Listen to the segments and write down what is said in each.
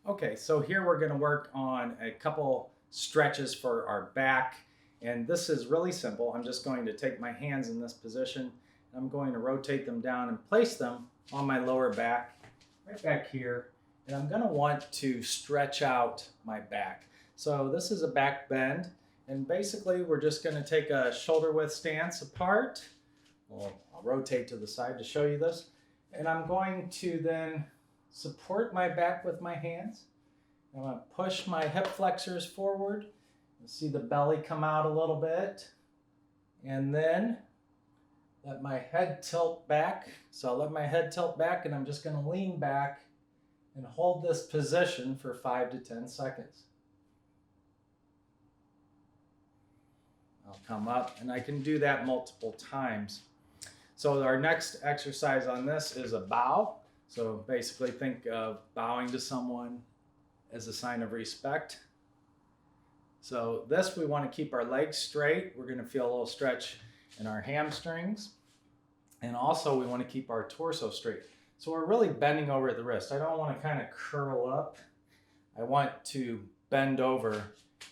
Okay, so here we're going to work on a couple stretches for our back. And this is really simple. I'm just going to take my hands in this position. I'm going to rotate them down and place them on my lower back, right back here. And I'm going to want to stretch out my back. So this is a back bend. And basically we're just going to take a shoulder width stance apart. Well, I'll rotate to the side to show you this. And I'm going to then support my back with my hands. I'm going to push my hip flexors forward. You'll see the belly come out a little bit. And then let my head tilt back. So I'll let my head tilt back and I'm just going to lean back and hold this position for 5 to 10 seconds. I'll come up and I can do that multiple times. So our next exercise on this is a bow. So basically think of bowing to someone as a sign of respect. So this, we want to keep our legs straight. We're going to feel a little stretch in our hamstrings. And also we want to keep our torso straight. So we're really bending over at the wrist. I don't want to kind of curl up. I want to bend over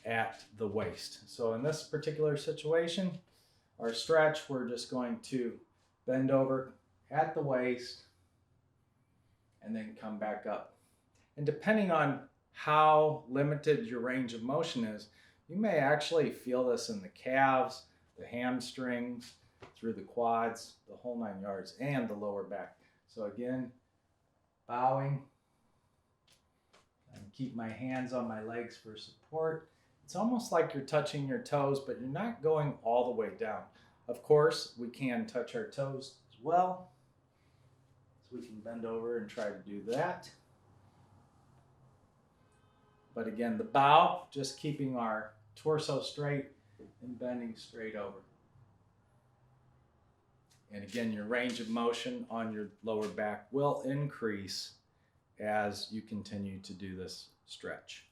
at the waist. So in this particular situation, our stretch, we're just going to bend over at the waist and then come back up. And depending on how limited your range of motion is, you may actually feel this in the calves, the hamstrings, through the quads, the whole 9 yards, and the lower back. So again, bowing, and keep my hands on my legs for support. It's almost like you're touching your toes, but you're not going all the way down. Of course, we can touch our toes as well. So we can bend over and try to do that. But again, the bow, just keeping our torso straight and bending straight over. And again, your range of motion on your lower back will increase as you continue to do this stretch.